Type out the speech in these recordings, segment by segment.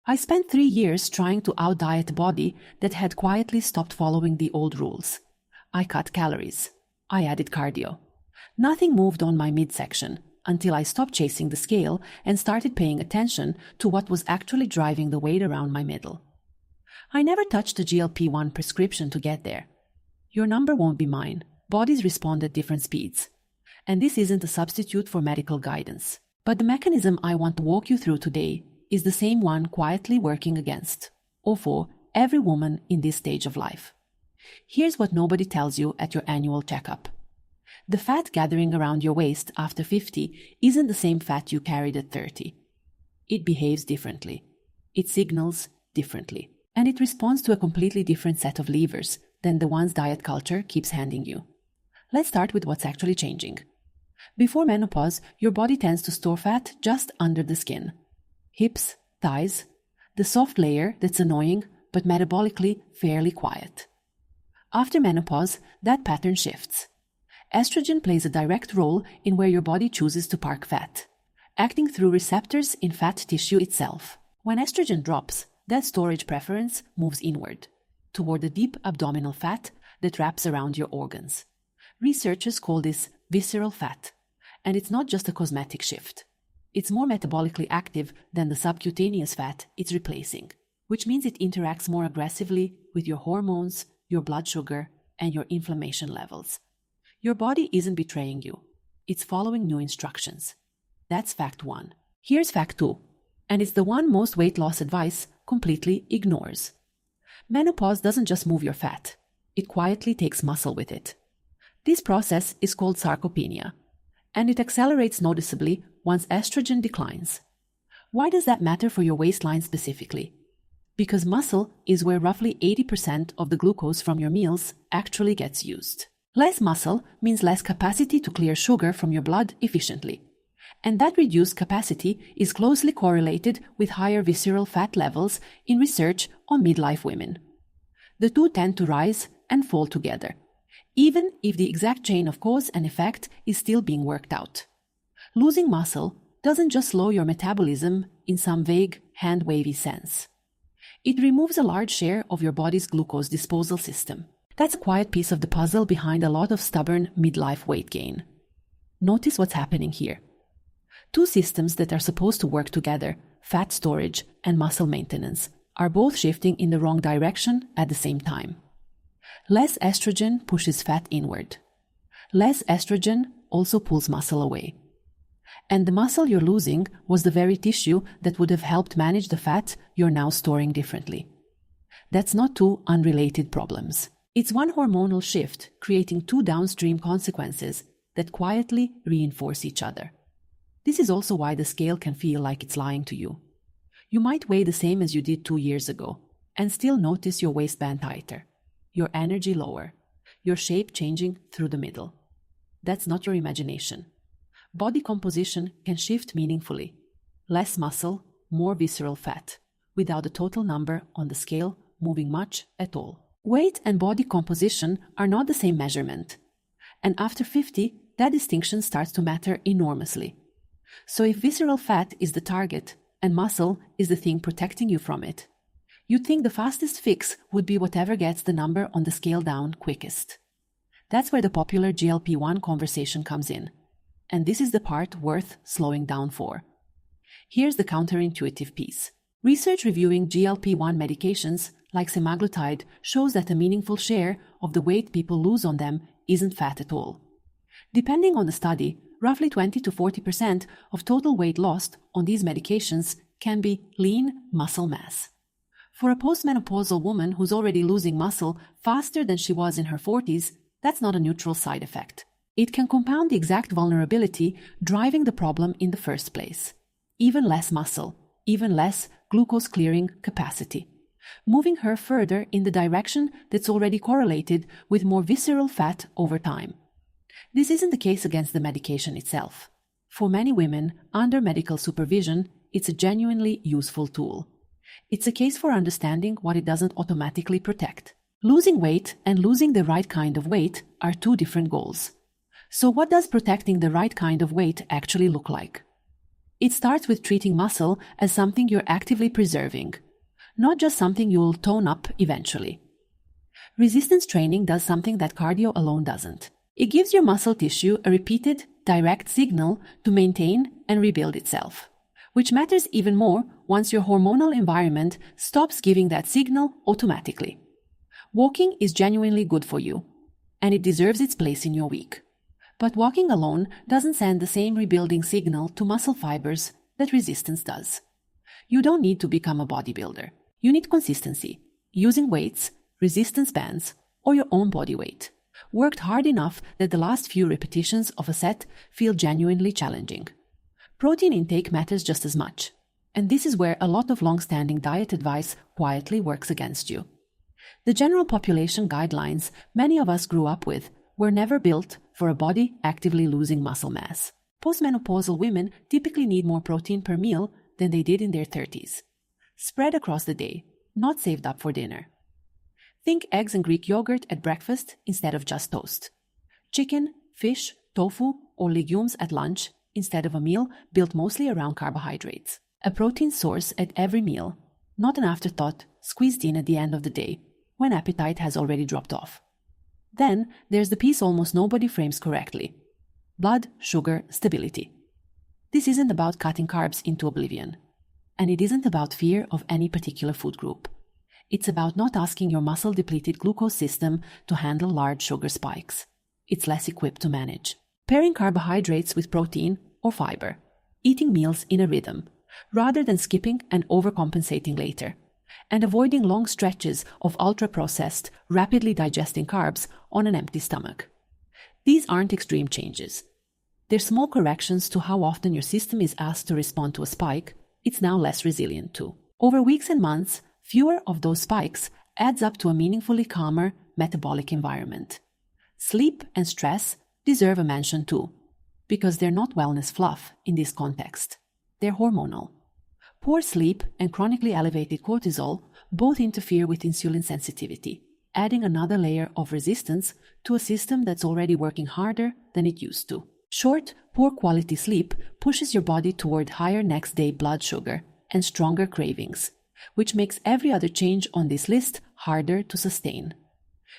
I spent 3 years trying to out-diet a body that had quietly stopped following the old rules. I cut calories. I added cardio. Nothing moved on my midsection until I stopped chasing the scale and started paying attention to what was actually driving the weight around my middle. I never touched a GLP-1 prescription to get there. Your number won't be mine. Bodies respond at different speeds. And this isn't a substitute for medical guidance. But the mechanism I want to walk you through today is the same one quietly working against, or for, every woman in this stage of life. Here's what nobody tells you at your annual checkup. The fat gathering around your waist after 50 isn't the same fat you carried at 30. It behaves differently. It signals differently. And it responds to a completely different set of levers than the ones diet culture keeps handing you. Let's start with what's actually changing. Before menopause, your body tends to store fat just under the skin. Hips, thighs, the soft layer that's annoying but metabolically fairly quiet. After menopause, that pattern shifts. Estrogen plays a direct role in where your body chooses to park fat, acting through receptors in fat tissue itself. When estrogen drops, that storage preference moves inward, toward the deep abdominal fat that wraps around your organs. Researchers call this visceral fat, and it's not just a cosmetic shift. It's more metabolically active than the subcutaneous fat it's replacing, which means it interacts more aggressively with your hormones, your blood sugar, and your inflammation levels. Your body isn't betraying you. It's following new instructions. That's fact 1. Here's fact 2, and it's the one most weight loss advice completely ignores. Menopause doesn't just move your fat. It quietly takes muscle with it. This process is called sarcopenia, and it accelerates noticeably once estrogen declines. Why does that matter for your waistline specifically? Because muscle is where roughly 80% of the glucose from your meals actually gets used. Less muscle means less capacity to clear sugar from your blood efficiently. And that reduced capacity is closely correlated with higher visceral fat levels in research on midlife women. The two tend to rise and fall together, even if the exact chain of cause and effect is still being worked out. Losing muscle doesn't just slow your metabolism in some vague, hand-wavy sense. It removes a large share of your body's glucose disposal system. That's a quiet piece of the puzzle behind a lot of stubborn midlife weight gain. Notice what's happening here. Two systems that are supposed to work together, fat storage and muscle maintenance, are both shifting in the wrong direction at the same time. Less estrogen pushes fat inward. Less estrogen also pulls muscle away. And the muscle you're losing was the very tissue that would have helped manage the fat you're now storing differently. That's not two unrelated problems. It's one hormonal shift creating two downstream consequences that quietly reinforce each other. This is also why the scale can feel like it's lying to you. You might weigh the same as you did 2 years ago and still notice your waistband tighter, your energy lower, your shape changing through the middle. That's not your imagination. Body composition can shift meaningfully. Less muscle, more visceral fat, without the total number on the scale moving much at all. Weight and body composition are not the same measurement. And after 50, that distinction starts to matter enormously. So if visceral fat is the target and muscle is the thing protecting you from it, you'd think the fastest fix would be whatever gets the number on the scale down quickest. That's where the popular GLP-1 conversation comes in. And this is the part worth slowing down for. Here's the counterintuitive piece. Research reviewing GLP-1 medications like semaglutide shows that a meaningful share of the weight people lose on them isn't fat at all. Depending on the study, roughly 20 to 40% of total weight lost on these medications can be lean muscle mass. For a postmenopausal woman who's already losing muscle faster than she was in her 40s, that's not a neutral side effect. It can compound the exact vulnerability driving the problem in the first place. Even less muscle, even less glucose-clearing capacity, moving her further in the direction that's already correlated with more visceral fat over time. This isn't the case against the medication itself. For many women, under medical supervision, it's a genuinely useful tool. It's a case for understanding what it doesn't automatically protect. Losing weight and losing the right kind of weight are two different goals. So what does protecting the right kind of weight actually look like? It starts with treating muscle as something you're actively preserving, not just something you'll tone up eventually. Resistance training does something that cardio alone doesn't. It gives your muscle tissue a repeated, direct signal to maintain and rebuild itself, which matters even more once your hormonal environment stops giving that signal automatically. Walking is genuinely good for you, and it deserves its place in your week. But walking alone doesn't send the same rebuilding signal to muscle fibers that resistance does. You don't need to become a bodybuilder. You need consistency, using weights, resistance bands, or your own body weight, worked hard enough that the last few repetitions of a set feel genuinely challenging. Protein intake matters just as much, and this is where a lot of long-standing diet advice quietly works against you. The general population guidelines many of us grew up with were never built for a body actively losing muscle mass. Postmenopausal women typically need more protein per meal than they did in their 30s, spread across the day, not saved up for dinner. Think eggs and Greek yogurt at breakfast instead of just toast. Chicken, fish, tofu, or legumes at lunch instead of a meal built mostly around carbohydrates. A protein source at every meal, not an afterthought squeezed in at the end of the day when appetite has already dropped off. Then there's the piece almost nobody frames correctly: blood sugar stability. This isn't about cutting carbs into oblivion, and it isn't about fear of any particular food group. It's about not asking your muscle-depleted glucose system to handle large sugar spikes. It's less equipped to manage. Pairing carbohydrates with protein or fiber. Eating meals in a rhythm, rather than skipping and overcompensating later. And avoiding long stretches of ultra-processed, rapidly digesting carbs on an empty stomach. These aren't extreme changes. They're small corrections to how often your system is asked to respond to a spike it's now less resilient to. Over weeks and months, fewer of those spikes adds up to a meaningfully calmer metabolic environment. Sleep and stress deserve a mention too, because they're not wellness fluff in this context. They're hormonal. Poor sleep and chronically elevated cortisol both interfere with insulin sensitivity, adding another layer of resistance to a system that's already working harder than it used to. Short, poor quality sleep pushes your body toward higher next day blood sugar and stronger cravings, which makes every other change on this list harder to sustain.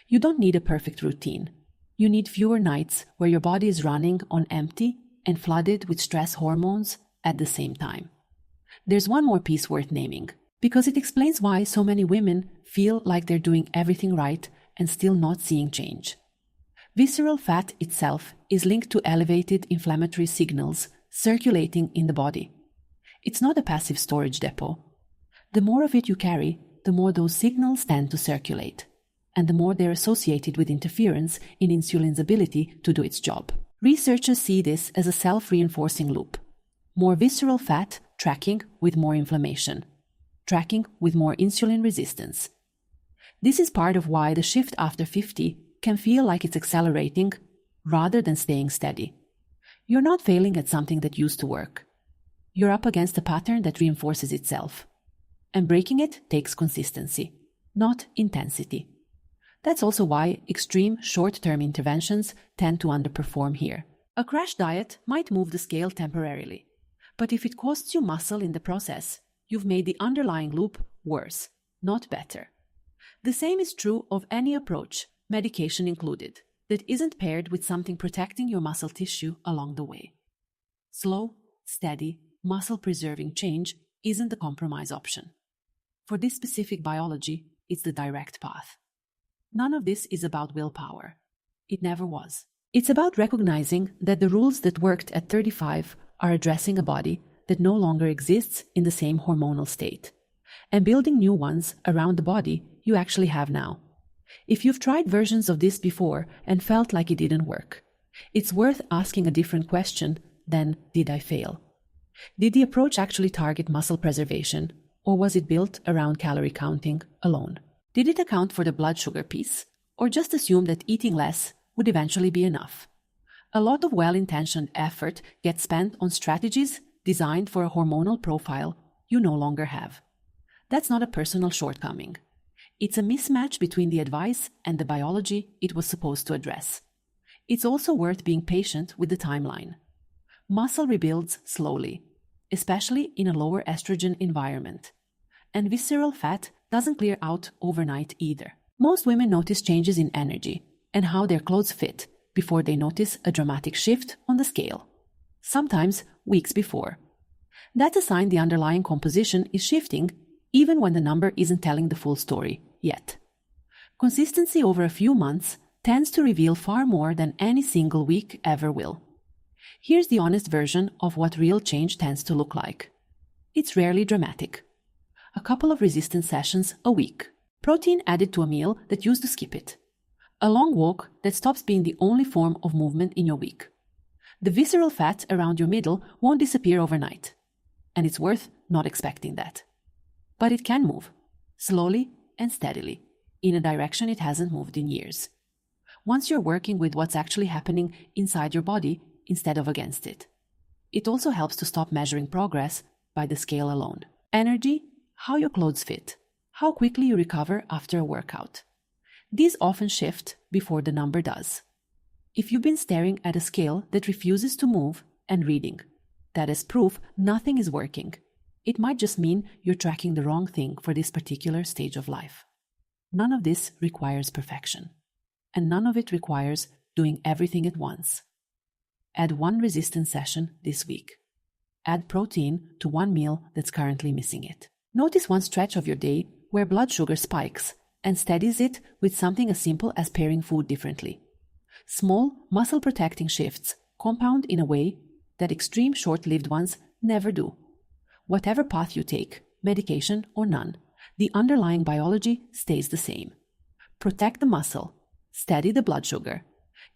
You don't need a perfect routine. You need fewer nights where your body is running on empty and flooded with stress hormones at the same time. There's one more piece worth naming, because it explains why so many women feel like they're doing everything right and still not seeing change. Visceral fat itself is linked to elevated inflammatory signals circulating in the body. It's not a passive storage depot. The more of it you carry, the more those signals tend to circulate, and the more they're associated with interference in insulin's ability to do its job. Researchers see this as a self-reinforcing loop. More visceral fat tracking with more inflammation, tracking with more insulin resistance. This is part of why the shift after 50 can feel like it's accelerating rather than staying steady. You're not failing at something that used to work. You're up against a pattern that reinforces itself. And breaking it takes consistency, not intensity. That's also why extreme short-term interventions tend to underperform here. A crash diet might move the scale temporarily, but if it costs you muscle in the process, you've made the underlying loop worse, not better. The same is true of any approach, medication included, that isn't paired with something protecting your muscle tissue along the way. Slow, steady, muscle-preserving change isn't the compromise option. For this specific biology, it's the direct path. None of this is about willpower. It never was. It's about recognizing that the rules that worked at 35 are addressing a body that no longer exists in the same hormonal state, and building new ones around the body you actually have now. If you've tried versions of this before and felt like it didn't work, it's worth asking a different question than, did I fail? Did the approach actually target muscle preservation, or was it built around calorie counting alone? Did it account for the blood sugar piece, or just assume that eating less would eventually be enough? A lot of well-intentioned effort gets spent on strategies designed for a hormonal profile you no longer have. That's not a personal shortcoming. It's a mismatch between the advice and the biology it was supposed to address. It's also worth being patient with the timeline. Muscle rebuilds slowly. especially in a lower estrogen environment. And visceral fat doesn't clear out overnight either. Most women notice changes in energy and how their clothes fit before they notice a dramatic shift on the scale, sometimes weeks before. That's a sign the underlying composition is shifting even when the number isn't telling the full story yet. Consistency over a few months tends to reveal far more than any single week ever will. Here's the honest version of what real change tends to look like. It's rarely dramatic. A couple of resistance sessions a week. Protein added to a meal that used to skip it. A long walk that stops being the only form of movement in your week. The visceral fat around your middle won't disappear overnight. And it's worth not expecting that. But it can move, slowly and steadily, in a direction it hasn't moved in years. Once you're working with what's actually happening inside your body instead of against it. It also helps to stop measuring progress by the scale alone. Energy, how your clothes fit, how quickly you recover after a workout. These often shift before the number does. If you've been staring at a scale that refuses to move and reading, that is proof nothing is working. It might just mean you're tracking the wrong thing for this particular stage of life. None of this requires perfection. And none of it requires doing everything at once. Add one resistance session this week. Add protein to one meal that's currently missing it. Notice one stretch of your day where blood sugar spikes and steadies it with something as simple as pairing food differently. Small, muscle-protecting shifts compound in a way that extreme short-lived ones never do. Whatever path you take, medication or none, the underlying biology stays the same. Protect the muscle, steady the blood sugar,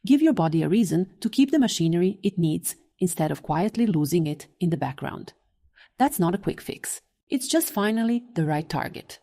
give your body a reason to keep the machinery it needs instead of quietly losing it in the background. That's not a quick fix. It's just finally the right target.